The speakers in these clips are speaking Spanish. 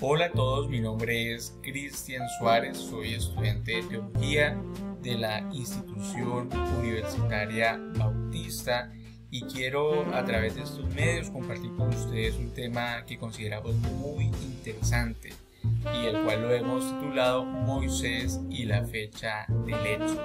Hola a todos, mi nombre es Cristian Suárez, soy estudiante de Teología de la Institución Universitaria Bautista y quiero a través de estos medios compartir con ustedes un tema que consideramos muy interesante y el cual lo hemos titulado Moisés y la fecha del hecho.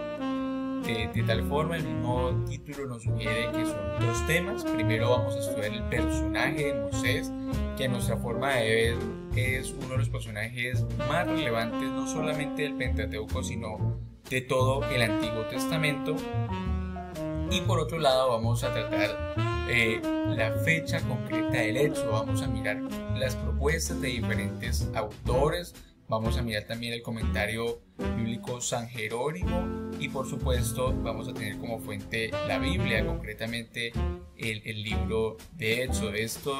De tal forma, el mismo título nos sugiere que son dos temas. Primero vamos a estudiar el personaje de Moisés, que a nuestra forma de ver es uno de los personajes más relevantes no solamente del Pentateuco, sino de todo el Antiguo Testamento. Y por otro lado vamos a tratar la fecha concreta del hecho, vamos a mirar las propuestas de diferentes autores, vamos a mirar también el comentario bíblico San Jerónimo y por supuesto vamos a tener como fuente la Biblia, concretamente el libro de Éxodo. Esto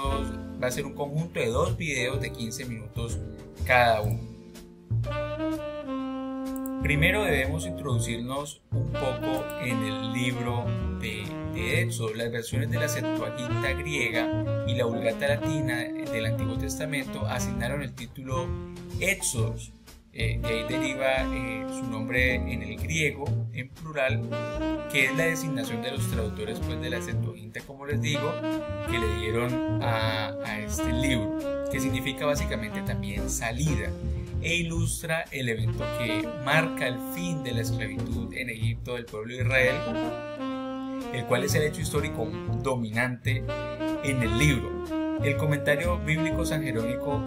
va a ser un conjunto de 2 videos de 15 minutos cada uno. Primero debemos introducirnos un poco en el libro de Éxodo. Las versiones de la Septuaginta griega y la Vulgata latina del Antiguo Testamento asignaron el título Éxodos. De ahí deriva su nombre en el griego, en plural, que es la designación de los traductores de la Septuaginta, como les digo, que le dieron a este libro, que significa básicamente también salida, e ilustra el evento que marca el fin de la esclavitud en Egipto del pueblo de Israel, el cual es el hecho histórico dominante en el libro. El comentario bíblico San Jerónimo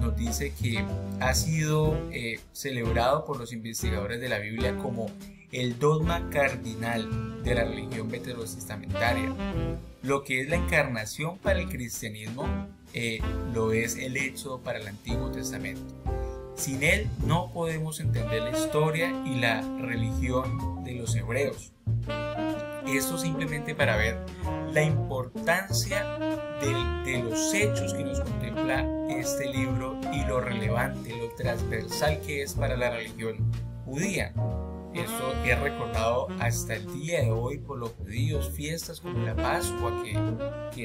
nos dice que ha sido celebrado por los investigadores de la Biblia como el dogma cardinal de la religión veterotestamentaria. Lo que es la encarnación para el cristianismo lo es el Éxodo para el Antiguo Testamento. Sin él no podemos entender la historia y la religión de los hebreos. Esto simplemente para ver la importancia de los hechos que nos contempla este libro y lo relevante, lo transversal que es para la religión judía. Esto es recordado hasta el día de hoy por los judíos, fiestas como la Pascua, que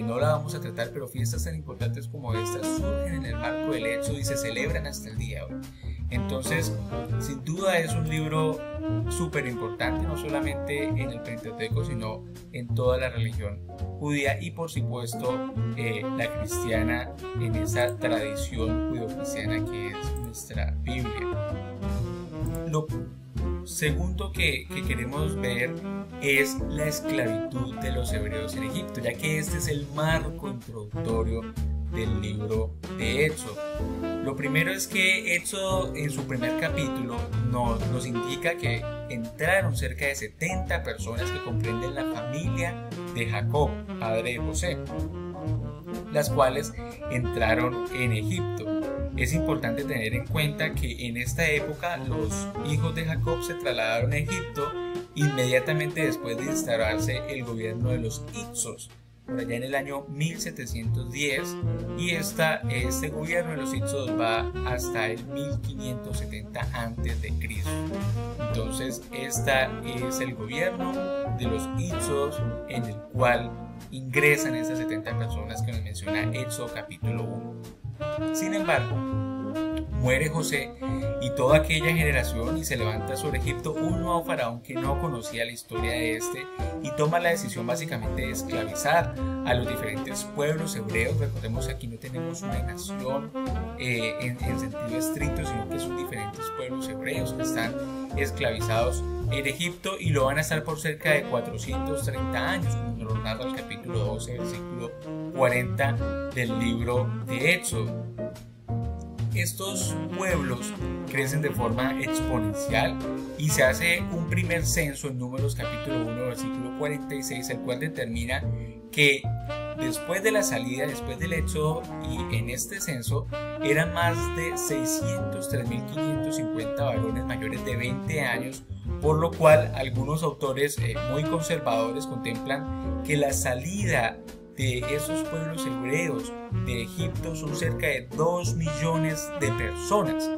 no la vamos a tratar, pero fiestas tan importantes como estas surgen en el marco del Éxodo y se celebran hasta el día de hoy. Entonces, sin duda es un libro súper importante, no solamente en el Pentateuco, sino en toda la religión judía y por supuesto la cristiana, en esa tradición judeocristiana que es nuestra Biblia. Lo segundo que queremos ver es la esclavitud de los hebreos en Egipto, ya que este es el marco introductorio del libro de Éxodo. Lo primero es que Éxodo en su primer capítulo nos indica que entraron cerca de 70 personas que comprenden la familia de Jacob, padre de José, las cuales entraron en Egipto. Es importante tener en cuenta que en esta época los hijos de Jacob se trasladaron a Egipto inmediatamente después de instaurarse el gobierno de los Hicsos, por allá en el año 1710, y este gobierno de los Hicsos va hasta el 1570 a.C. Entonces, este es el gobierno de los Hicsos en el cual ingresan esas 70 personas que nos menciona Éxodo capítulo 1. Sin embargo, muere José y toda aquella generación y se levanta sobre Egipto un nuevo faraón que no conocía la historia de este y toma la decisión básicamente de esclavizar a los diferentes pueblos hebreos. Recordemos que aquí no tenemos una nación en sentido estricto, sino que son diferentes pueblos hebreos que están esclavizados en Egipto y lo van a estar por cerca de 430 años, como nos lo narra el capítulo 12, versículo 40 del libro de Éxodo. Estos pueblos crecen de forma exponencial y se hace un primer censo en Números capítulo 1 versículo 46, el cual determina que después de la salida, después del Éxodo y en este censo, eran más de 603.550 varones mayores de 20 años, por lo cual algunos autores muy conservadores contemplan que la salida de esos pueblos hebreos de Egipto son cerca de 2 millones de personas,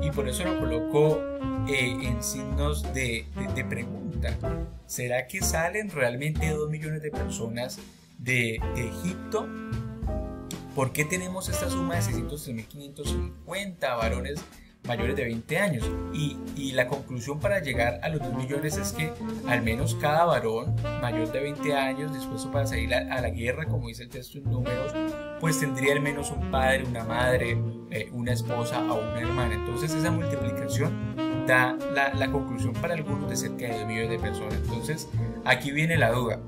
y por eso lo coloco en signos de pregunta. ¿Será que salen realmente 2 millones de personas de Egipto? ¿Por qué tenemos esta suma de 603.550 varones mayores de 20 años? Y la conclusión para llegar a los 2 millones es que al menos cada varón mayor de 20 años dispuesto para salir a la guerra, como dice el texto en Números, pues tendría al menos un padre, una madre, una esposa o una hermana. Entonces esa multiplicación da la conclusión para algunos de cerca de 2 millones de personas. Entonces aquí viene la duda.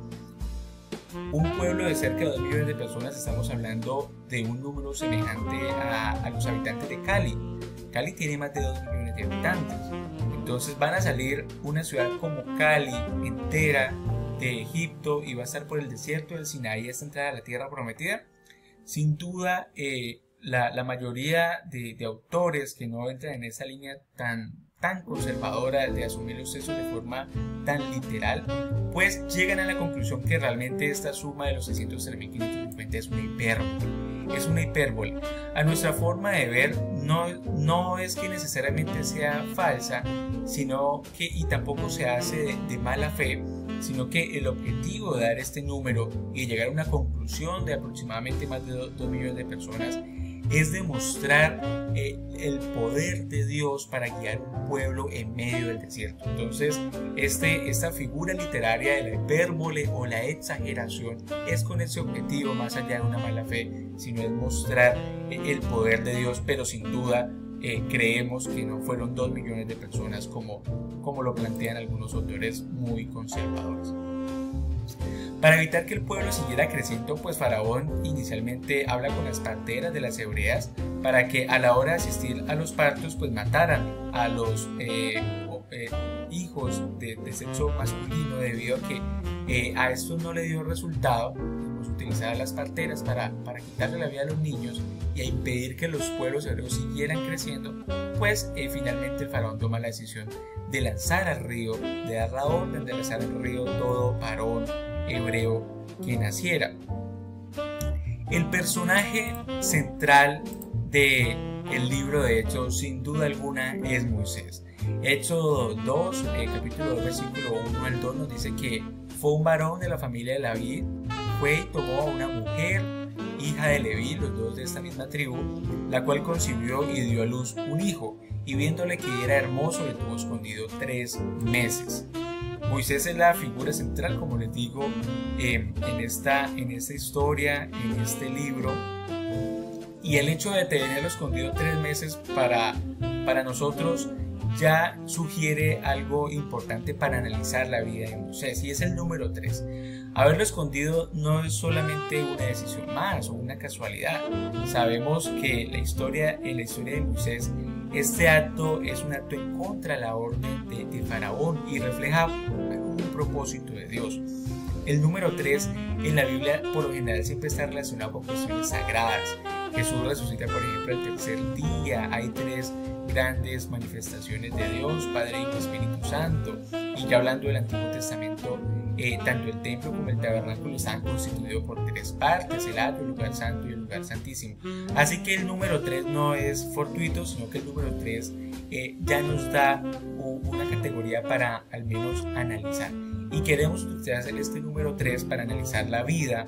Un pueblo de cerca de 2 millones de personas, estamos hablando de un número semejante a los habitantes de Cali. Cali tiene más de 2 millones de habitantes. Entonces van a salir una ciudad como Cali entera de Egipto y va a estar por el desierto del Sinaí hasta entrar a la tierra prometida. Sin duda, la mayoría de autores que no entran en esa línea tan conservadora de asumir los hechos de forma tan literal, pues llegan a la conclusión que realmente esta suma de los 603.550 es una hipérbole. Es una hipérbole. A nuestra forma de ver, no es que necesariamente sea falsa, sino que, y tampoco se hace de mala fe, sino que el objetivo de dar este número y llegar a una conclusión de aproximadamente más de 2 millones de personas es demostrar el poder de Dios para guiar un pueblo en medio del desierto. Entonces, esta figura literaria de la hipérbole o la exageración es con ese objetivo, más allá de una mala fe, sino es mostrar el poder de Dios, pero sin duda creemos que no fueron 2 millones de personas como lo plantean algunos autores muy conservadores. Para evitar que el pueblo siguiera creciendo, pues Faraón inicialmente habla con las parteras de las hebreas para que a la hora de asistir a los partos pues mataran a los hijos de sexo masculino, debido a que a esto no le dio resultado utilizar a las parteras para quitarle la vida a los niños y a impedir que los pueblos hebreos siguieran creciendo. Pues finalmente el faraón toma la decisión de lanzar al río, de dar la orden de lanzar al río todo varón hebreo que naciera. El personaje central del libro de Hechos, sin duda alguna, es Moisés. Hechos 2, capítulo 2, versículo 1 al 2 nos dice que fue un varón de la familia de Leví, fue y tomó a una mujer, hija de Leví, los dos de esta misma tribu, la cual concibió y dio a luz un hijo, y viéndole que era hermoso le tuvo escondido 3 meses. Moisés es la figura central, como les digo, en esta historia, en este libro, y el hecho de tenerlo escondido 3 meses para nosotros ya sugiere algo importante para analizar la vida de Moisés, y es el número 3. Haberlo escondido no es solamente una decisión más o una casualidad. Sabemos que en la historia de Moisés, este acto es un acto en contra de la orden de Faraón y refleja un propósito de Dios. El número 3 en la Biblia por lo general siempre está relacionado con cuestiones sagradas. Jesús resucita, por ejemplo, el tercer día. Hay 3 grandes manifestaciones de Dios, Padre, Hijo y Espíritu Santo. Y ya hablando del Antiguo Testamento, tanto el templo como el tabernáculo están constituidos por 3 partes: el atrio, el lugar santo y el lugar santísimo. Así que el número 3 no es fortuito, sino que el número 3 ya nos da una categoría para al menos analizar. Y queremos utilizar este número 3 para analizar la vida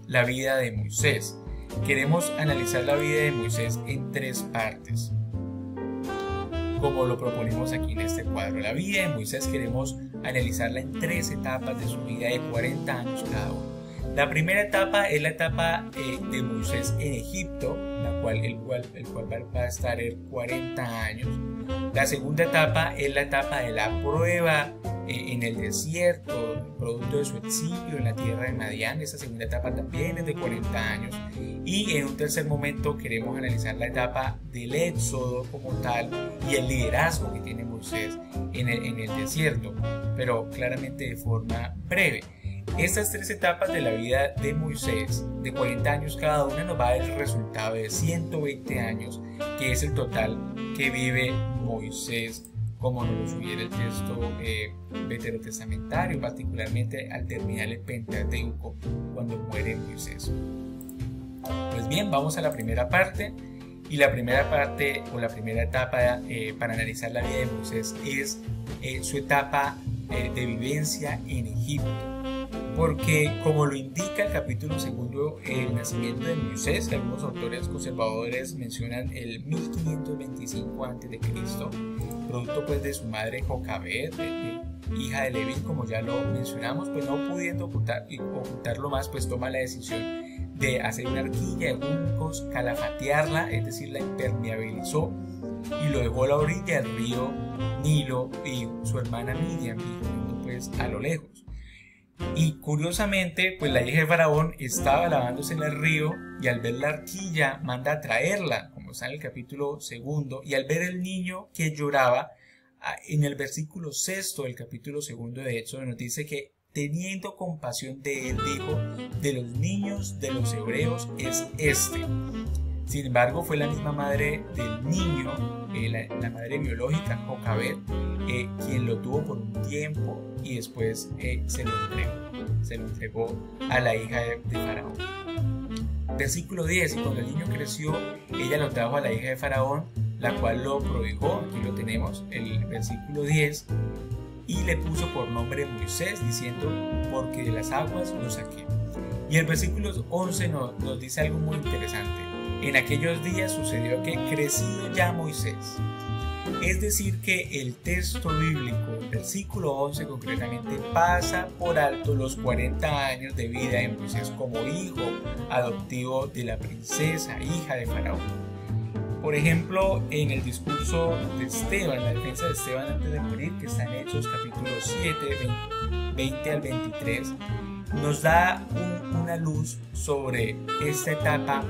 de Moisés. Queremos analizar la vida de Moisés en 3 partes, como lo proponemos aquí en este cuadro. La vida de Moisés queremos analizarla en 3 etapas de su vida de 40 años cada uno. La primera etapa es la etapa de Moisés en Egipto, el cual va a estar 40 años. La segunda etapa es la etapa de la prueba en el desierto, producto de su exilio en la tierra de Madián. Esa segunda etapa también es de 40 años. Y en un tercer momento queremos analizar la etapa del éxodo como tal y el liderazgo que tiene Moisés en el desierto, pero claramente de forma breve. Estas 3 etapas de la vida de Moisés, de 40 años cada una, nos va a dar el resultado de 120 años, que es el total que vive Moisés, como nos lo sugiere el texto veterotestamentario, particularmente al terminar el Pentateuco, cuando muere Moisés. Pues bien, vamos a la primera parte, y la primera parte o la primera etapa para analizar la vida de Moisés es su etapa de vivencia en Egipto. porque como lo indica el capítulo segundo, el nacimiento de Moisés, que algunos autores conservadores mencionan el 1525 a.C., producto pues de su madre Jocabed, hija de Leví, como ya lo mencionamos, pues no pudiendo ocultarlo más, pues toma la decisión de hacer una arquilla de juncos, calafatearla, es decir, la impermeabilizó y lo dejó a la orilla del río Nilo, y su hermana Miriam, viendo pues a lo lejos. Y curiosamente, pues la hija de Faraón estaba lavándose en el río y al ver la arquilla manda a traerla, como está en el capítulo segundo, y al ver el niño que lloraba, en el versículo 6 del capítulo segundo de Éxodo nos dice que teniendo compasión de él, dijo: de los niños de los hebreos es este. Sin embargo, fue la misma madre del niño, la madre biológica, Jocabed, quien lo tuvo por un tiempo y después se lo entregó a la hija de Faraón. Versículo 10: y cuando el niño creció, ella lo trajo a la hija de Faraón, la cual lo prohijó, aquí lo tenemos, el versículo 10, y le puso por nombre Moisés, diciendo: porque de las aguas lo saqué. Y el versículo 11 nos dice algo muy interesante. En aquellos días sucedió que, crecido ya Moisés, es decir que el texto bíblico, el versículo 11 concretamente, pasa por alto los 40 años de vida de Moisés como hijo adoptivo de la princesa, hija de Faraón. Por ejemplo, en el discurso de Esteban, la defensa de Esteban antes de morir, que está en Hechos capítulo 7, 20 al 23, nos da una luz sobre esta etapa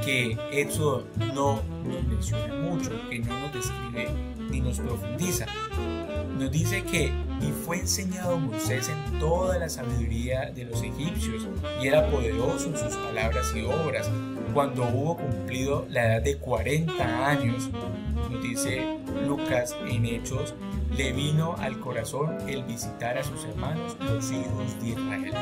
que Éxodo no nos menciona mucho, que no nos describe ni nos profundiza. Nos dice que y fue enseñado Moisés en toda la sabiduría de los egipcios, y era poderoso en sus palabras y obras. Cuando hubo cumplido la edad de 40 años, nos dice Lucas en Hechos, le vino al corazón el visitar a sus hermanos, los hijos de Israel.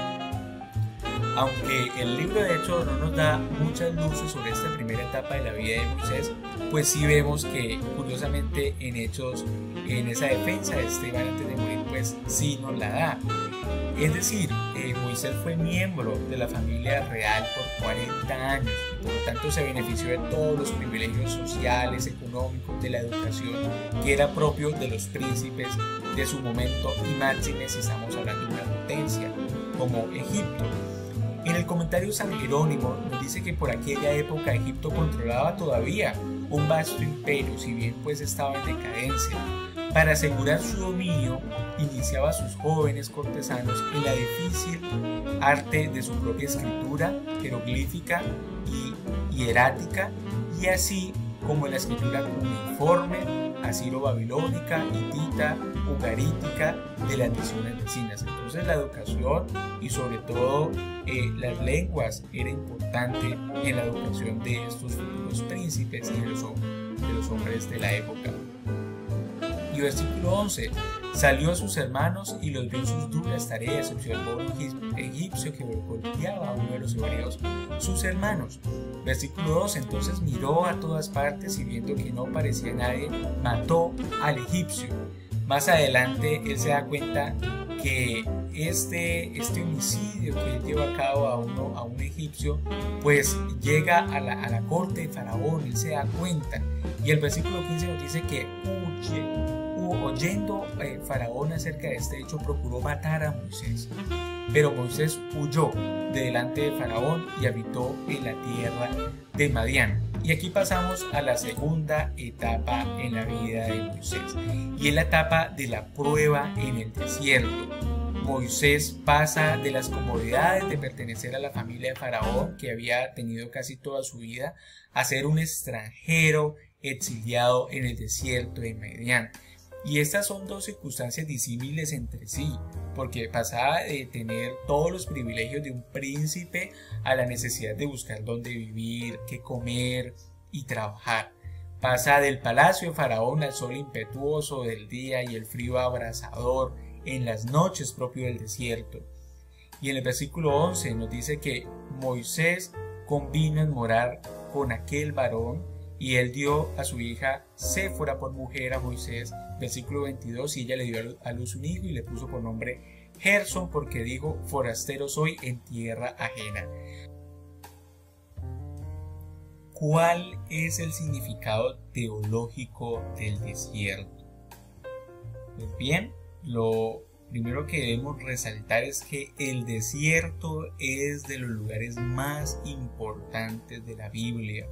Aunque el libro de Hechos no nos da muchas luces sobre esta primera etapa de la vida de Moisés, pues sí vemos que curiosamente en Hechos, en esa defensa de Esteban antes de morir, pues sí nos la da. Es decir, Moisés fue miembro de la familia real por 40 años, por lo tanto se benefició de todos los privilegios sociales, económicos, de la educación que era propio de los príncipes de su momento, y máxime si estamos hablando de una potencia como Egipto. En el comentario San Jerónimo nos dice que por aquella época Egipto controlaba todavía un vasto imperio, si bien pues estaba en decadencia. Para asegurar su dominio, iniciaba a sus jóvenes cortesanos en la difícil arte de su propia escritura jeroglífica y hierática, y así como en la escritura cuneiforme, asiro-babilónica, hitita, ugarítica, de las naciones vecinas. Entonces la educación y sobre todo las lenguas era importante en la educación de estos futuros príncipes y de los hombres de la época. Y versículo 11: salió a sus hermanos y los vio en sus duras tareas, observó un egipcio que golpeaba a uno de los hebreos, sus hermanos. Versículo 12: entonces miró a todas partes y viendo que no parecía nadie, mató al egipcio. Más adelante él se da cuenta que este homicidio que él lleva a cabo a un egipcio, pues llega a la corte de Faraón. Él se da cuenta, y el versículo 15 nos dice que oyendo Faraón acerca de este hecho, procuró matar a Moisés, pero Moisés huyó de delante de Faraón y habitó en la tierra de Madián. Y aquí pasamos a la segunda etapa en la vida de Moisés, y es la etapa de la prueba en el desierto. Moisés pasa de las comodidades de pertenecer a la familia de Faraón, que había tenido casi toda su vida, a ser un extranjero exiliado en el desierto de Madián. Y estas son dos circunstancias disímiles entre sí, porque pasaba de tener todos los privilegios de un príncipe a la necesidad de buscar dónde vivir, qué comer y trabajar. Pasa del palacio de Faraón al sol impetuoso del día y el frío abrasador en las noches propio del desierto. Y en el versículo 11 nos dice que Moisés convino en morar con aquel varón, y él dio a su hija Séfora por mujer a Moisés. Versículo 22: y ella le dio a luz un hijo y le puso por nombre Gerson porque dijo: forastero soy en tierra ajena. ¿Cuál es el significado teológico del desierto? Pues bien, lo primero que debemos resaltar es que el desierto es de los lugares más importantes de la Biblia.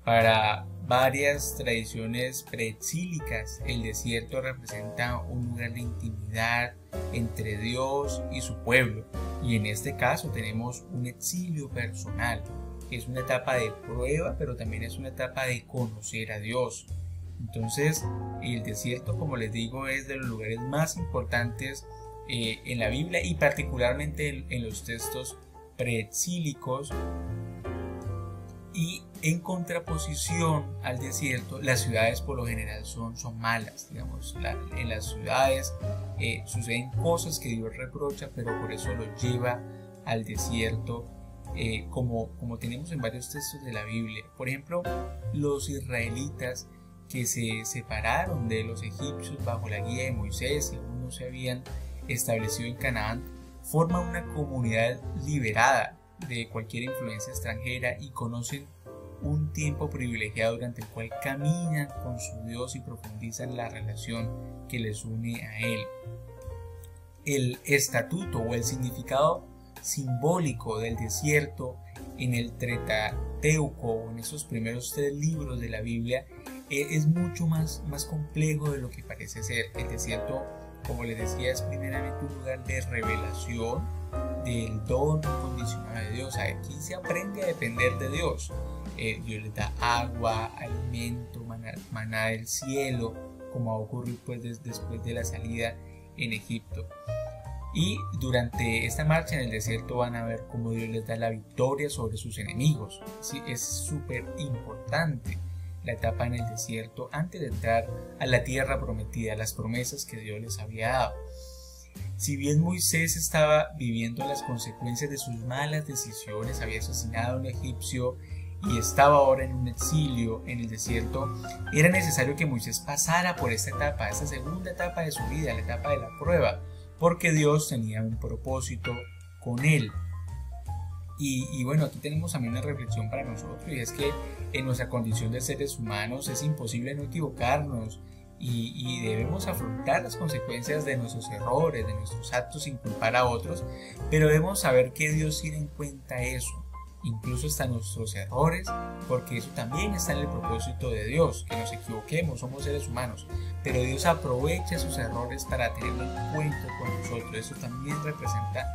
Para varias tradiciones preexílicas, el desierto representa un lugar de intimidad entre Dios y su pueblo, y en este caso tenemos un exilio personal. Es una etapa de prueba, pero también es una etapa de conocer a Dios. Entonces, el desierto, como les digo, es de los lugares más importantes en la Biblia y particularmente en los textos preexílicos. Y en contraposición al desierto, las ciudades por lo general son malas. Digamos, en las ciudades suceden cosas que Dios reprocha, pero por eso lo lleva al desierto. Como tenemos en varios textos de la Biblia. Por ejemplo, los israelitas que se separaron de los egipcios bajo la guía de Moisés y aún no se habían establecido en Canaán, forman una comunidad liberada de cualquier influencia extranjera y conocen un tiempo privilegiado durante el cual caminan con su Dios y profundizan la relación que les une a Él. El estatuto o el significado simbólico del desierto en el Pentateuco o en esos primeros 3 libros de la Biblia es mucho más complejo de lo que parece ser. El desierto, como les decía, es primeramente un lugar de revelación del don incondicional de Dios. Aquí se aprende a depender de Dios. Dios les da agua, alimento, maná del cielo, como ha ocurrido pues, después de la salida en Egipto. Y durante esta marcha en el desierto van a ver cómo Dios les da la victoria sobre sus enemigos. Sí, es súper importante la etapa en el desierto antes de entrar a la tierra prometida, las promesas que Dios les había dado. Si bien Moisés estaba viviendo las consecuencias de sus malas decisiones, había asesinado a un egipcio y estaba ahora en un exilio en el desierto, era necesario que Moisés pasara por esta etapa, esta segunda etapa de su vida, la etapa de la prueba, porque Dios tenía un propósito con él. Y bueno, aquí tenemos también una reflexión para nosotros, y es que en nuestra condición de seres humanos es imposible no equivocarnos y debemos afrontar las consecuencias de nuestros errores, de nuestros actos sin culpar a otros, pero debemos saber que Dios tiene en cuenta eso, incluso hasta nuestros errores, porque eso también está en el propósito de Dios, que nos equivoquemos, somos seres humanos, pero Dios aprovecha esos errores para tenerlo en cuenta con nosotros. Eso también representa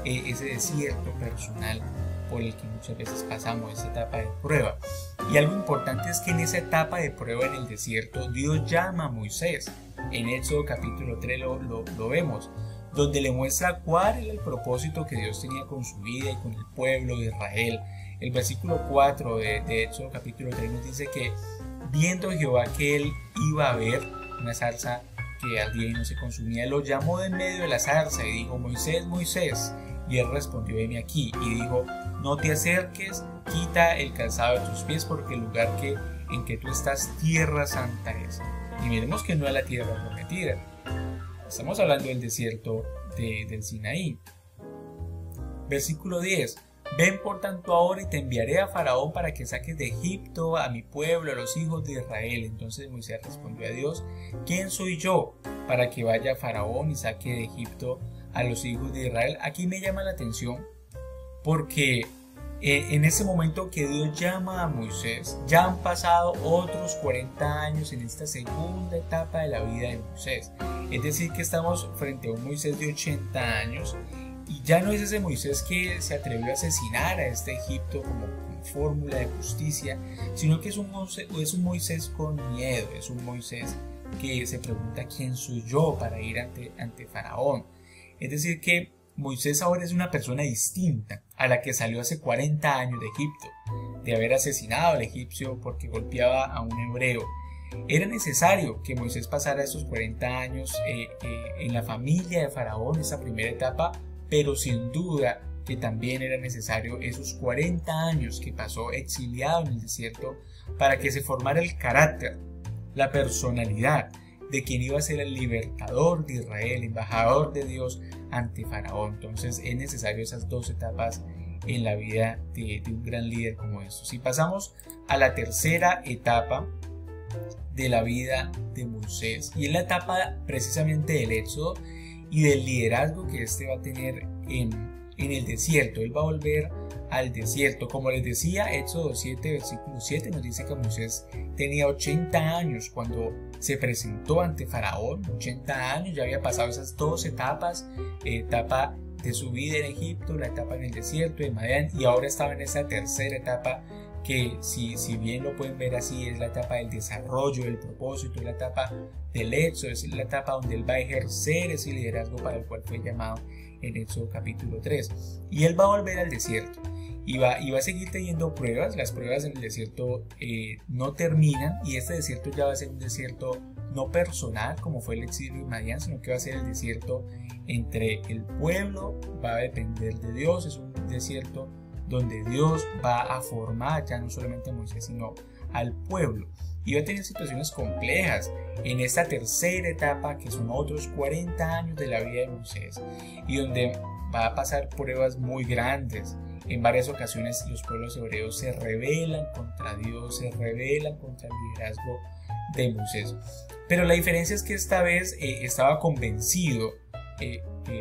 ese desierto personal por el que muchas veces pasamos, esa etapa de prueba. Y algo importante es que en esa etapa de prueba en el desierto, Dios llama a Moisés. En Éxodo capítulo 3 lo vemos, donde le muestra cuál era el propósito que Dios tenía con su vida y con el pueblo de Israel. El versículo 4 de Éxodo capítulo 3 nos dice que viendo Jehová que él iba a ver una zarza que ardía y no se consumía, lo llamó de en medio de la zarza y dijo: Moisés, Moisés. Y él respondió: heme aquí. Y dijo: no te acerques, quita el calzado de tus pies, porque el lugar en que tú estás, tierra santa es. Y miremos que no es la tierra prometida. Estamos hablando del desierto del Sinaí. Versículo 10. Ven por tanto ahora y te enviaré a Faraón para que saques de Egipto a mi pueblo, a los hijos de Israel. Entonces Moisés respondió a Dios: ¿quién soy yo para que vaya a Faraón y saque de Egipto a los hijos de Israel? Aquí me llama la atención porque en ese momento que Dios llama a Moisés, ya han pasado otros 40 años en esta segunda etapa de la vida de Moisés. Es decir, que estamos frente a un Moisés de 80 años y ya no es ese Moisés que se atrevió a asesinar a este Egipto como fórmula de justicia, sino que es un Moisés con miedo, es un Moisés que se pregunta: ¿quién soy yo para ir ante Faraón? Es decir, que Moisés ahora es una persona distinta a la que salió hace 40 años de Egipto, de haber asesinado al egipcio porque golpeaba a un hebreo. Era necesario que Moisés pasara esos 40 años en la familia de Faraón, esa primera etapa, pero sin duda que también era necesario esos 40 años que pasó exiliado en el desierto para que se formara el carácter, la personalidad de quien iba a ser el libertador de Israel, embajador de Dios ante Faraón. Entonces es necesario esas dos etapas en la vida de un gran líder como estos. Si pasamos a la tercera etapa de la vida de Moisés, y es la etapa precisamente del éxodo y del liderazgo que este va a tener en el desierto. Él va a volver al desierto. Como les decía, Éxodo 7, versículo 7 nos dice que Moisés tenía 80 años cuando se presentó ante Faraón. 80 años, ya había pasado esas dos etapas, etapa de su vida en Egipto, la etapa en el desierto de Madián, y ahora estaba en esa tercera etapa que si bien lo pueden ver así, es la etapa del desarrollo, del propósito, es la etapa del éxodo, es la etapa donde él va a ejercer ese liderazgo para el cual fue llamado en Éxodo capítulo 3. Y él va a volver al desierto y va a seguir teniendo pruebas. Las pruebas en el desierto no terminan, y este desierto ya va a ser un desierto no personal como fue el exilio de Madián, sino que va a ser el desierto entre el pueblo, va a depender de Dios, es un desierto donde Dios va a formar ya no solamente a Moisés, sino al pueblo. Y va a tener situaciones complejas en esta tercera etapa, que son otros 40 años de la vida de Moisés, y donde va a pasar pruebas muy grandes. En varias ocasiones los pueblos hebreos se rebelan contra Dios, se rebelan contra el liderazgo de Moisés. Pero la diferencia es que esta vez estaba convencido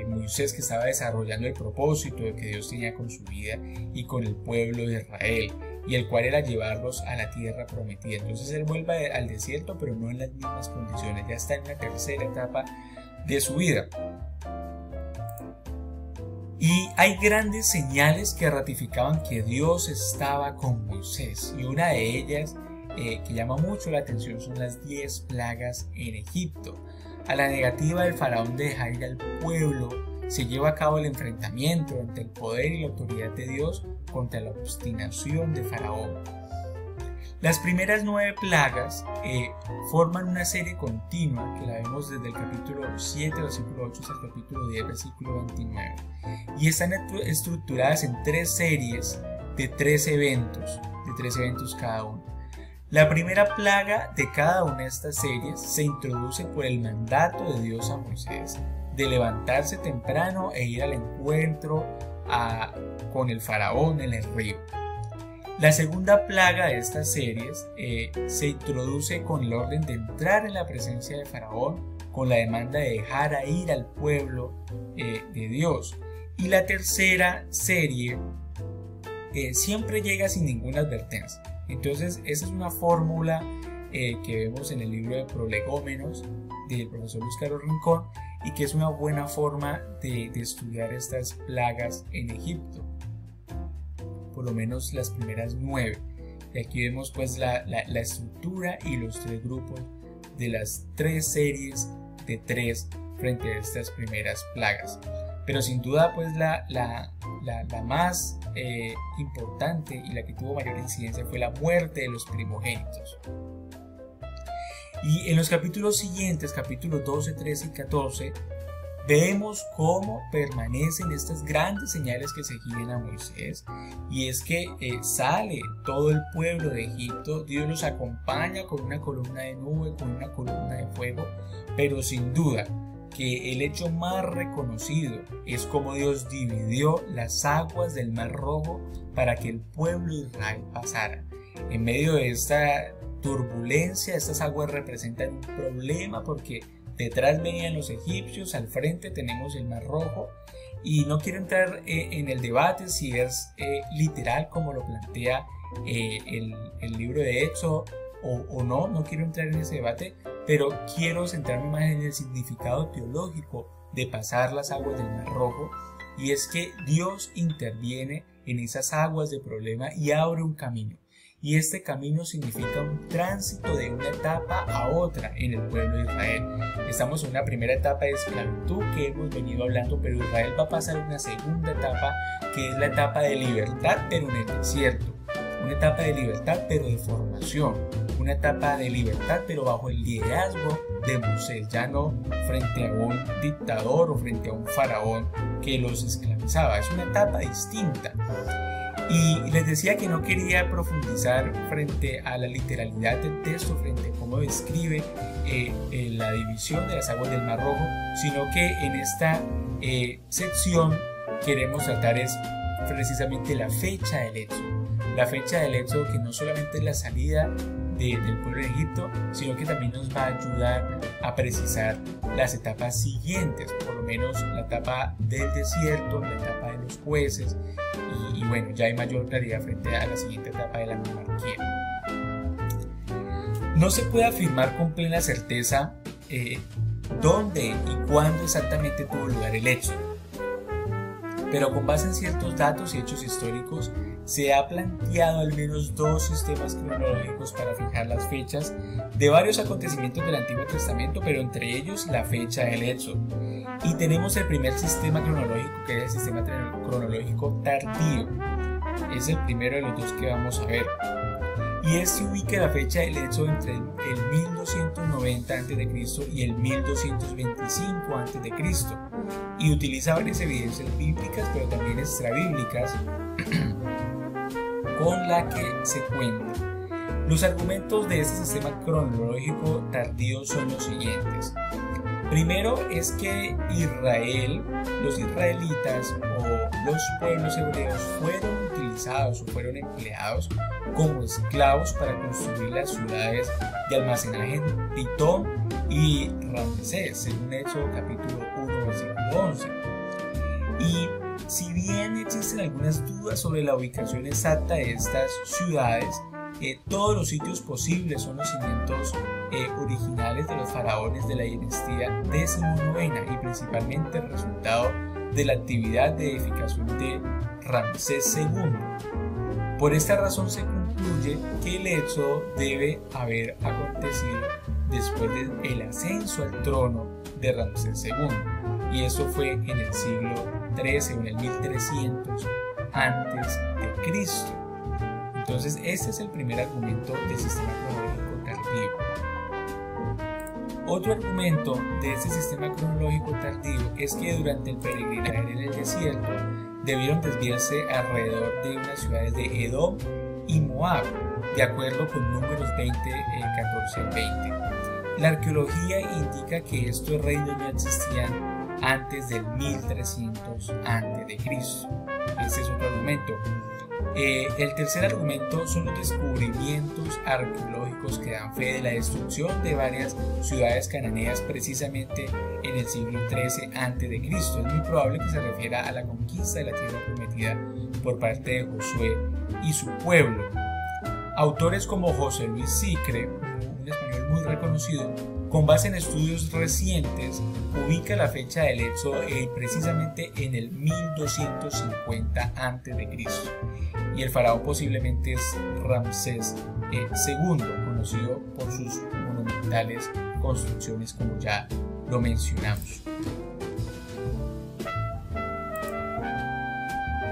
Moisés, que estaba desarrollando el propósito de que Dios tenía con su vida y con el pueblo de Israel, y el cual era llevarlos a la tierra prometida. Entonces él vuelve al desierto, pero no en las mismas condiciones, ya está en la tercera etapa de su vida. Y hay grandes señales que ratificaban que Dios estaba con Moisés, y una de ellas que llama mucho la atención son las 10 plagas en Egipto. A la negativa del faraón de dejar ir al pueblo, se lleva a cabo el enfrentamiento entre el poder y la autoridad de Dios contra la obstinación de Faraón. Las primeras 9 plagas forman una serie continua que la vemos desde el capítulo 7, versículo 8 hasta el capítulo 10, versículo 29. Y están estructuradas en 3 series de 3 eventos cada uno. La primera plaga de cada una de estas series se introduce por el mandato de Dios a Moisés de levantarse temprano e ir al encuentro con el faraón en el río. La segunda plaga de estas series se introduce con el orden de entrar en la presencia de faraón, con la demanda de dejar a ir al pueblo de Dios. Y la tercera serie siempre llega sin ninguna advertencia. Entonces esa es una fórmula que vemos en el libro de Prolegómenos del profesor Luis Carlos Rincón, y que es una buena forma de estudiar estas plagas en Egipto, por lo menos las primeras 9. Y aquí vemos pues la estructura y los 3 grupos de las 3 series de 3 frente a estas primeras plagas. Pero sin duda pues la más importante y la que tuvo mayor incidencia fue la muerte de los primogénitos. Y en los capítulos siguientes, capítulos 12, 13 y 14, vemos cómo permanecen estas grandes señales que seguían a Moisés, y es que sale todo el pueblo de Egipto, Dios los acompaña con una columna de nube, con una columna de fuego, pero sin duda que el hecho más reconocido es cómo Dios dividió las aguas del Mar Rojo para que el pueblo de Israel pasara. En medio de esta turbulencia, estas aguas representan un problema porque detrás venían los egipcios, al frente tenemos el Mar Rojo, y no quiero entrar en el debate si es literal como lo plantea el libro de Éxodo o no quiero entrar en ese debate, pero quiero centrarme más en el significado teológico de pasar las aguas del Mar Rojo, y es que Dios interviene en esas aguas de problema y abre un camino. Y este camino significa un tránsito de una etapa a otra en el pueblo de Israel. Estamos en una primera etapa de esclavitud que hemos venido hablando, pero Israel va a pasar a una segunda etapa, que es la etapa de libertad, pero en el desierto. Una etapa de libertad, pero de formación. Una etapa de libertad, pero bajo el liderazgo de Moisés, ya no frente a un dictador o frente a un faraón que los esclavizaba. Es una etapa distinta. Y les decía que no quería profundizar frente a la literalidad del texto, frente a cómo describe la división de las aguas del Mar Rojo, sino que en esta sección queremos tratar es precisamente la fecha del éxodo. La fecha del éxodo, que no solamente es la salida del pueblo de Egipto, sino que también nos va a ayudar a precisar las etapas siguientes, por lo menos la etapa del desierto, la etapa de los jueces, y bueno, ya hay mayor claridad frente a la siguiente etapa de la monarquía. No se puede afirmar con plena certeza dónde y cuándo exactamente tuvo lugar el éxodo, pero con base en ciertos datos y hechos históricos se ha planteado al menos dos sistemas cronológicos para fijar las fechas de varios acontecimientos del Antiguo Testamento, pero entre ellos la fecha del éxodo. Y tenemos el primer sistema cronológico, que es el sistema cronológico tardío. Es el primero de los dos que vamos a ver. Y este ubica la fecha del éxodo entre el 1290 a.C. y el 1225 a.C. y utiliza varias evidencias bíblicas, pero también extrabíblicas, con la que se cuenta. Los argumentos de este sistema cronológico tardío son los siguientes. Primero es que Israel, los israelitas o los pueblos hebreos fueron utilizados o fueron empleados como esclavos para construir las ciudades de almacenaje en Pitón y Ramsés, según Éxodo capítulo 1, versículo 11. Y si bien existen algunas dudas sobre la ubicación exacta de estas ciudades, todos los sitios posibles son los cimientos originales de los faraones de la dinastía decimonovena y principalmente el resultado de la actividad de edificación de Ramsés II. Por esta razón se concluye que el éxodo debe haber acontecido después del ascenso al trono de Ramsés II, y eso fue en el siglo XIII, en el 1300 a.C. Entonces, este es el primer argumento del sistema cronológico tardío. Otro argumento de este sistema cronológico tardío es que durante el peregrinaje en el desierto debieron desviarse alrededor de unas ciudades de Edom y Moab, de acuerdo con Números 20, 14 al 20. La arqueología indica que estos reinos no existían antes del 1300 a.C. Este es otro argumento. El tercer argumento son los descubrimientos arqueológicos que dan fe de la destrucción de varias ciudades cananeas precisamente en el siglo XIII a.C. Es muy probable que se refiera a la conquista de la tierra prometida por parte de Josué y su pueblo. Autores como José Luis Sicre, un español muy reconocido, con base en estudios recientes, ubica la fecha del éxodo precisamente en el 1250 a.C. y el faraón posiblemente es Ramsés II, conocido por sus monumentales construcciones, como ya lo mencionamos.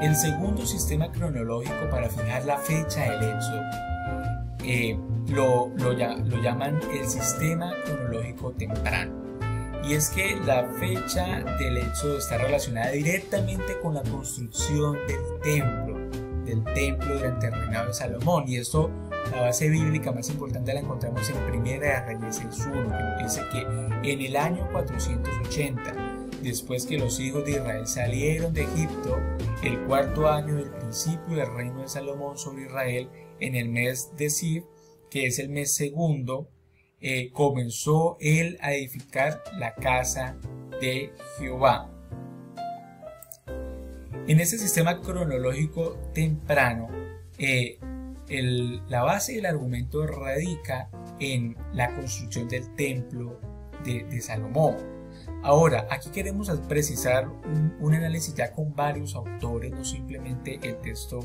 El segundo sistema cronológico para fijar la fecha del éxodo lo llaman el sistema cronológico temprano, y es que la fecha del éxodo está relacionada directamente con la construcción del templo durante el reinado de Salomón, y esto, la base bíblica más importante la encontramos en Primera de Reyes 6:1, que nos dice que en el año 480, después que los hijos de Israel salieron de Egipto, el cuarto año del principio del reino de Salomón sobre Israel, en el mes de Siv, que es el mes segundo, comenzó él a edificar la casa de Jehová. En este sistema cronológico temprano, la base del argumento radica en la construcción del templo de Salomón. Ahora, aquí queremos precisar un análisis ya con varios autores, no simplemente el texto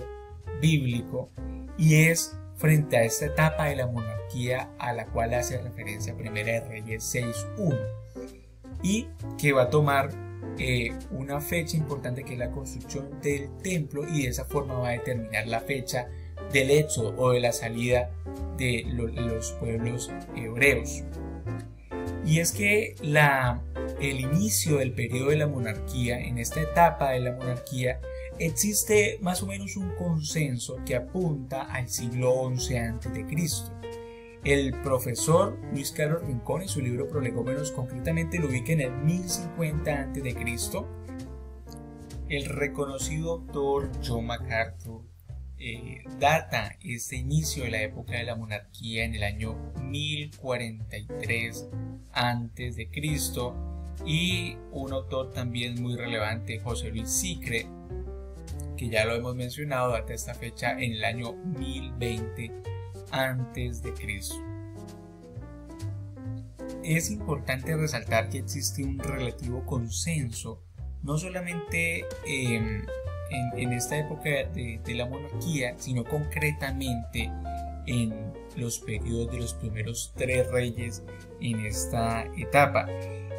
bíblico, y es frente a esta etapa de la monarquía a la cual hace referencia Primera de Reyes 6:1, y que va a tomar una fecha importante que es la construcción del templo, y de esa forma va a determinar la fecha del éxodo o de la salida de los pueblos hebreos. Y es que el inicio del periodo de la monarquía, en esta etapa de la monarquía, existe más o menos un consenso que apunta al siglo XI a.C. El profesor Luis Carlos Rincón en su libro Prolegómenos concretamente lo ubica en el 1050 a.C. El reconocido doctor John MacArthur data este inicio de la época de la monarquía en el año 1043 a.C. y un autor también muy relevante, José Luis Sicre, que ya lo hemos mencionado, data esta fecha en el año 1020 a.C. Es importante resaltar que existe un relativo consenso, no solamente en esta época de la monarquía, sino concretamente en los periodos de los primeros 3 reyes en esta etapa.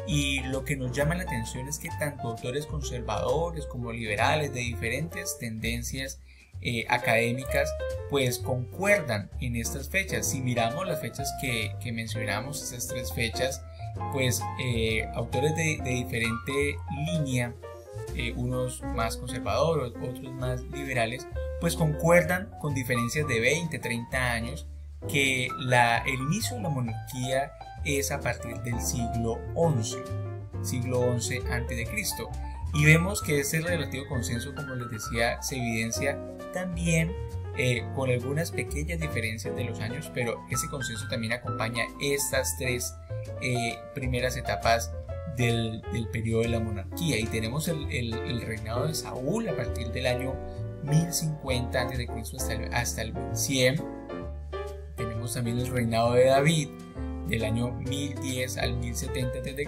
Y lo que nos llama la atención es que tanto autores conservadores como liberales de diferentes tendencias académicas pues concuerdan en estas fechas. Si miramos las fechas que mencionamos, estas 3 fechas, pues autores de diferente línea, unos más conservadores, otros más liberales, pues concuerdan con diferencias de 20, 30 años que el inicio de la monarquía es a partir del siglo XI a.C. Y vemos que ese relativo consenso, como les decía, se evidencia también con algunas pequeñas diferencias de los años, pero ese consenso también acompaña estas 3 primeras etapas del periodo de la monarquía. Y tenemos el reinado de Saúl a partir del año 1050 a.C. hasta el 1100. Tenemos también el reinado de David del año 1010 al 1070 a.C.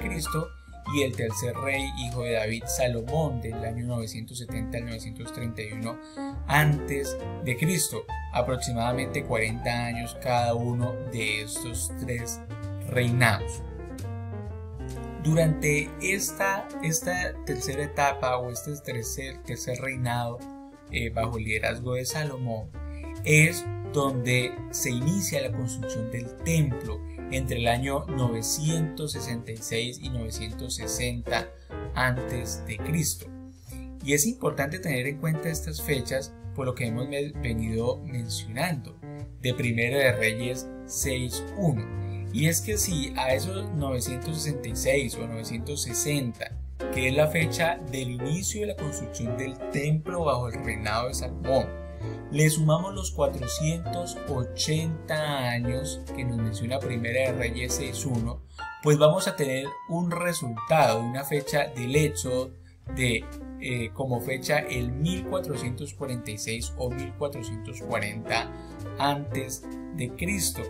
y el tercer rey, hijo de David, Salomón, del año 970 al 931 a.C. Aproximadamente 40 años cada uno de estos 3 reinados. Durante esta tercera etapa o este tercer reinado bajo el liderazgo de Salomón es donde se inicia la construcción del templo entre el año 966 y 960 a.C. Y es importante tener en cuenta estas fechas por lo que hemos venido mencionando de Primera de Reyes 6.1. Y es que si a esos 966 o 960, que es la fecha del inicio de la construcción del templo bajo el reinado de Salomón, le sumamos los 480 años que nos menciona Primera de Reyes 6.1, pues vamos a tener un resultado, una fecha del Éxodo como fecha el 1446 o 1440 antes de Cristo.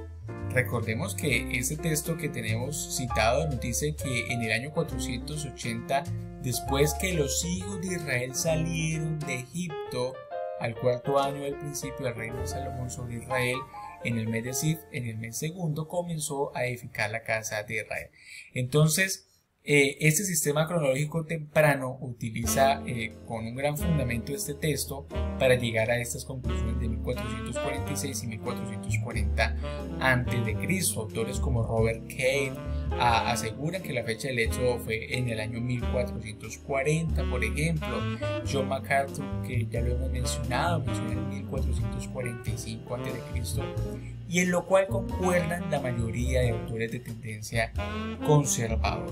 Recordemos que este texto que tenemos citado nos dice que en el año 480, después que los hijos de Israel salieron de Egipto, al 4.º año del principio del reino de Salomón sobre Israel, en el mes de Sif, en el mes segundo, comenzó a edificar la casa de Israel. Entonces, este sistema cronológico temprano utiliza con un gran fundamento este texto para llegar a estas conclusiones de 1446 y 1440 a.C. Autores como Robert Cave aseguran que la fecha del hecho fue en el año 1440, por ejemplo. John MacArthur, que ya lo hemos mencionado, menciona el 1445 a.C., y en lo cual concuerdan la mayoría de autores de tendencia conservadora.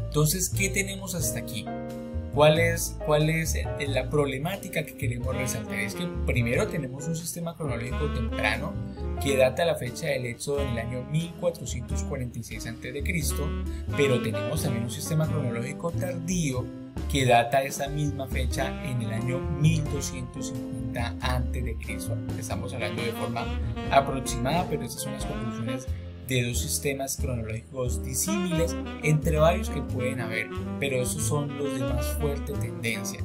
Entonces, ¿qué tenemos hasta aquí? ¿Cuál es la problemática que queremos resaltar? Es que primero tenemos un sistema cronológico temprano que data la fecha del éxodo en el año 1446 a.C., pero tenemos también un sistema cronológico tardío que data esa misma fecha en el año 1250 a.C. Estamos hablando de forma aproximada, pero estas son las conclusiones de dos sistemas cronológicos disímiles, entre varios que pueden haber, pero esos son los de más fuerte tendencia.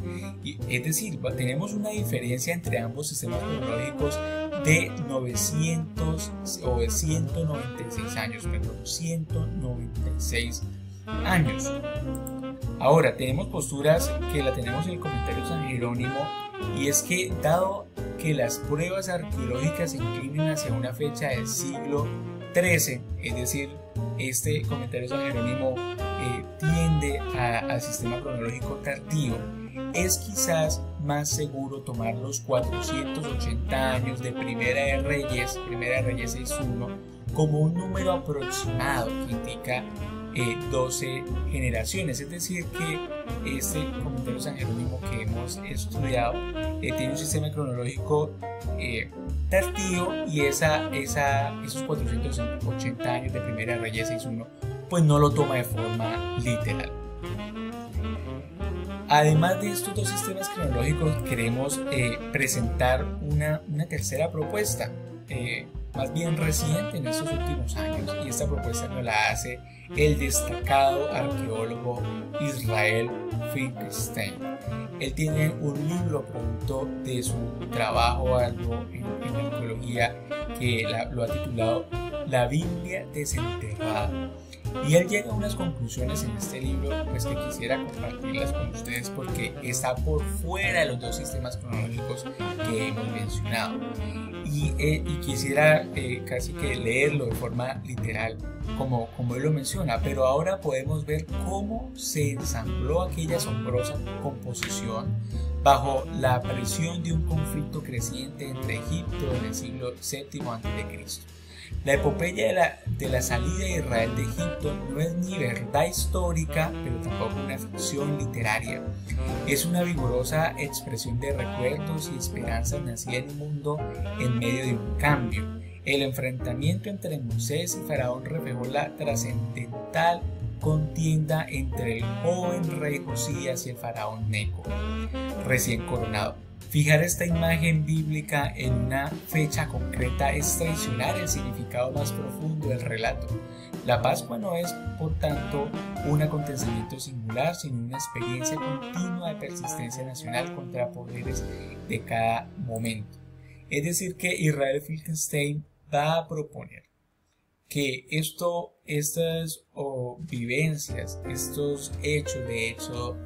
Es decir, tenemos una diferencia entre ambos sistemas cronológicos de 900 o de 196 años, perdón, 196 años. Ahora, tenemos posturas que la tenemos en el comentario de San Jerónimo, y es que dado que las pruebas arqueológicas se inclinan hacia una fecha del siglo XIII, es decir, este comentario de San Jerónimo tiende al sistema cronológico tardío, es quizás más seguro tomar los 480 años de Primera de Reyes 6.1, como un número aproximado que indica 12 generaciones. Es decir, que este comentario San Jerónimo que hemos estudiado tiene un sistema cronológico tardío, y esos 480 años de Primera de Reyes 6.1 pues no lo toma de forma literal. Además de estos dos sistemas cronológicos, queremos presentar una tercera propuesta, más bien reciente en estos últimos años, y esta propuesta nos la hace el destacado arqueólogo Israel Finkelstein. Él tiene un libro producto de su trabajo en arqueología que lo ha titulado La Biblia desenterrada. Y él llega a unas conclusiones en este libro pues que quisiera compartirlas con ustedes, porque está por fuera de los dos sistemas cronológicos que hemos mencionado. Y quisiera casi que leerlo de forma literal como él lo menciona, pero ahora podemos ver cómo se ensambló aquella asombrosa composición bajo la presión de un conflicto creciente entre Egipto en el siglo VII a.C. La epopeya de la salida de Israel de Egipto no es ni verdad histórica, pero tampoco una ficción literaria. Es una vigorosa expresión de recuerdos y esperanzas nacida en un mundo en medio de un cambio. El enfrentamiento entre Moisés y Faraón reflejó la trascendental contienda entre el joven rey Josías y el faraón Neco, recién coronado. Fijar esta imagen bíblica en una fecha concreta es traicionar el significado más profundo del relato. La Pascua no es, por tanto, un acontecimiento singular, sino una experiencia continua de persistencia nacional contra poderes de cada momento. Es decir, que Israel Finkelstein va a proponer que estas vivencias, estos hechos de hecho,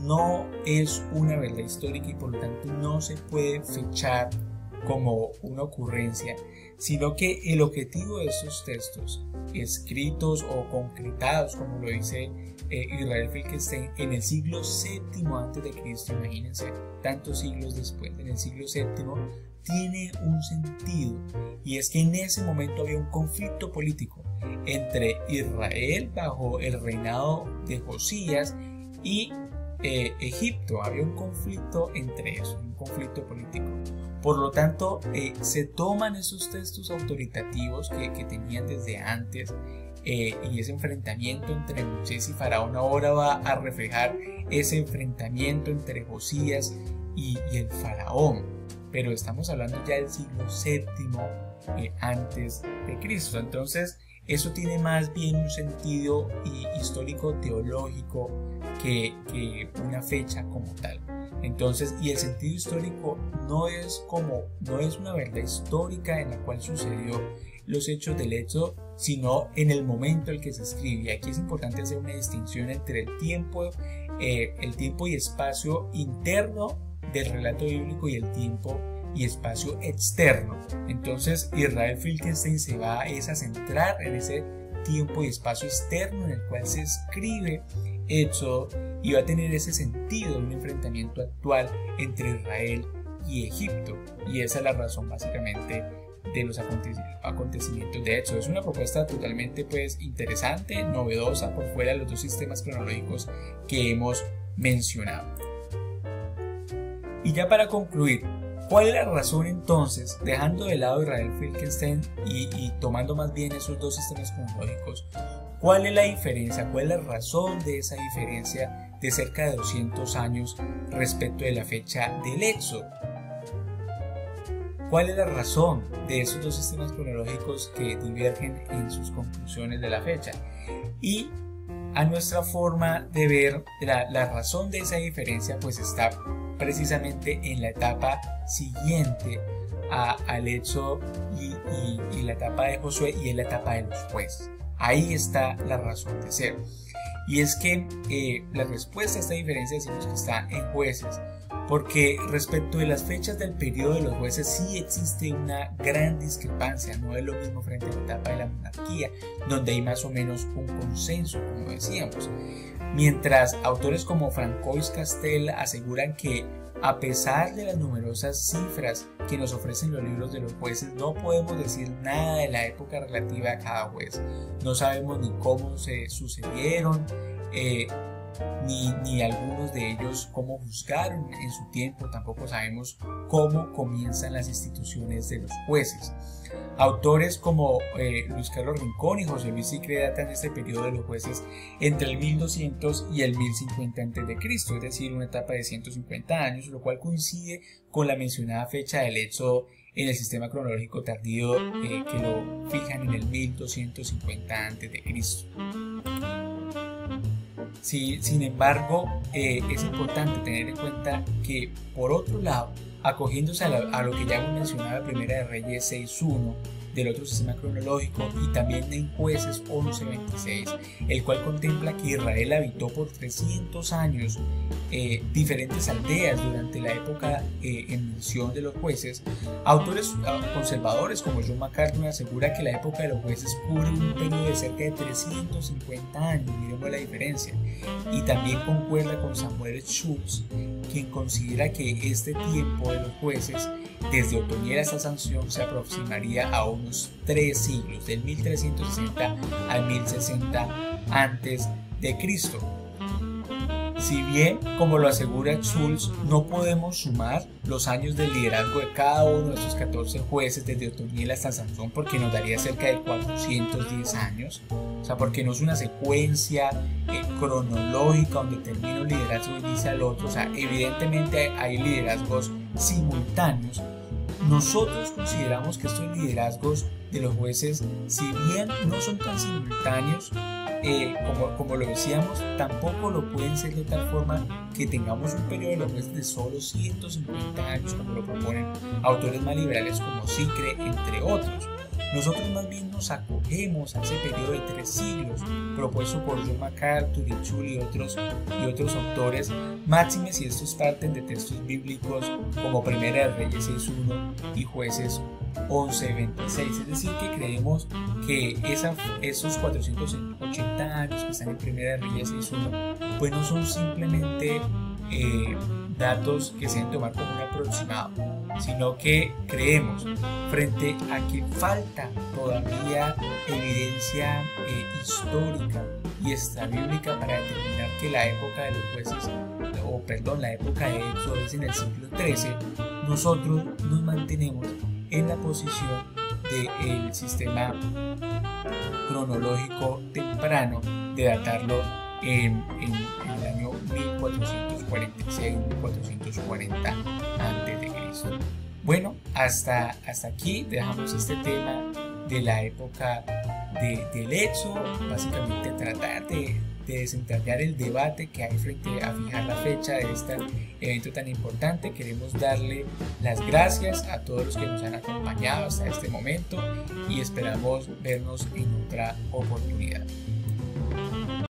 no es una verdad histórica, y por lo tanto no se puede fechar como una ocurrencia, sino que el objetivo de estos textos escritos o concretados, como lo dice Israel Finkelstein, en el siglo VII a.C., imagínense, tantos siglos después, en el siglo VII, tiene un sentido, y es que en ese momento había un conflicto político entre Israel bajo el reinado de Josías y Egipto. Había un conflicto entre ellos, un conflicto político. Por lo tanto, se toman esos textos autoritativos que tenían desde antes, y ese enfrentamiento entre Moisés y Faraón ahora va a reflejar ese enfrentamiento entre Josías y el Faraón. Pero estamos hablando ya del siglo VII antes de Cristo. Entonces, eso tiene más bien un sentido histórico teológico que una fecha como tal. Entonces, y el sentido histórico no es una verdad histórica en la cual sucedió los hechos del hecho, sino en el momento en el que se escribe. Y aquí es importante hacer una distinción entre el tiempo y espacio interno del relato bíblico y el tiempo y espacio externo. Entonces Israel Finkelstein se va a centrar en ese tiempo y espacio externo en el cual se escribe Éxodo, y va a tener ese sentido de un enfrentamiento actual entre Israel y Egipto, y esa es la razón básicamente de los acontecimientos de Éxodo. Es una propuesta totalmente interesante, novedosa, por fuera de los dos sistemas cronológicos que hemos mencionado. Y ya para concluir, ¿cuál es la razón entonces, dejando de lado Israel Finkelstein y tomando más bien esos dos sistemas cronológicos? ¿Cuál es la diferencia? ¿Cuál es la razón de esa diferencia de cerca de 200 años respecto de la fecha del Éxodo? ¿Cuál es la razón de esos dos sistemas cronológicos que divergen en sus conclusiones de la fecha? Y a nuestra forma de ver, la razón de esa diferencia pues está precisamente en la etapa siguiente al Éxodo y la etapa de Josué, y en la etapa de los jueces. Ahí está la razón de ser. Y es que la respuesta a esta diferencia decimos que está en Jueces, porque respecto de las fechas del periodo de los jueces sí existe una gran discrepancia. No es lo mismo frente a la etapa de la monarquía, donde hay más o menos un consenso, como decíamos. Mientras autores como Francois Castel aseguran que a pesar de las numerosas cifras que nos ofrecen los libros de los jueces, no podemos decir nada de la época relativa a cada juez. No sabemos ni cómo se sucedieron, ni algunos de ellos cómo juzgaron en su tiempo. Tampoco sabemos cómo comienzan las instituciones de los jueces. Autores como Luis Carlos Rincón y José Luis Sicre datan este periodo de los jueces entre el 1200 y el 1050 a.C., es decir, una etapa de 150 años, lo cual coincide con la mencionada fecha del éxodo en el sistema cronológico tardío que lo fijan en el 1250 a.C. Sí, sin embargo, es importante tener en cuenta que, por otro lado, acogiéndose a lo que ya hemos mencionado, Primera de Reyes 6.1 del otro sistema cronológico, y también en Jueces 11.26, el cual contempla que Israel habitó por 300 años diferentes aldeas durante la época en mención de los jueces. Autores conservadores como John MacArthur asegura que la época de los jueces cubre un periodo de cerca de 350 años, miremos la diferencia, y también concuerda con Samuel Schultz, quien considera que este tiempo de los jueces desde Otoniel hasta Sansón se aproximaría a unos 3 siglos, del 1360 al 1060 antes de Cristo. Si bien, como lo asegura Schultz, no podemos sumar los años de liderazgo de cada uno de estos 14 jueces desde Otoniel hasta Sansón, porque nos daría cerca de 410 años, o sea, porque no es una secuencia cronológica donde termina un liderazgo y inicia el otro. O sea, evidentemente hay liderazgos simultáneos. Nosotros consideramos que estos liderazgos de los jueces, si bien no son tan simultáneos, como lo decíamos, tampoco lo pueden ser de tal forma que tengamos un periodo de los jueces de solo 150 años, como lo proponen autores más liberales como Sicre, entre otros. Nosotros más bien nos acogemos a ese periodo de 3 siglos propuesto por John MacArthur y Schultz y otros autores, máxime si estos parten de textos bíblicos como Primera de Reyes 6.1 y Jueces 11.26. Es decir, que creemos que esos 480 años que están en Primera de Reyes 6.1 pues no son simplemente datos que se deben tomar como un aproximado, sino que creemos, frente a que falta todavía evidencia histórica y extrabíblica para determinar que la época de los jueces, la época de Éxodo es en el siglo XIII, nosotros nos mantenemos en la posición del sistema cronológico temprano de datarlo en el año 1446-1440 a.C. Bueno, hasta aquí dejamos este tema de la época del Éxodo, básicamente tratar de desentrañar el debate que hay frente a fijar la fecha de este evento tan importante. Queremos darle las gracias a todos los que nos han acompañado hasta este momento y esperamos vernos en otra oportunidad.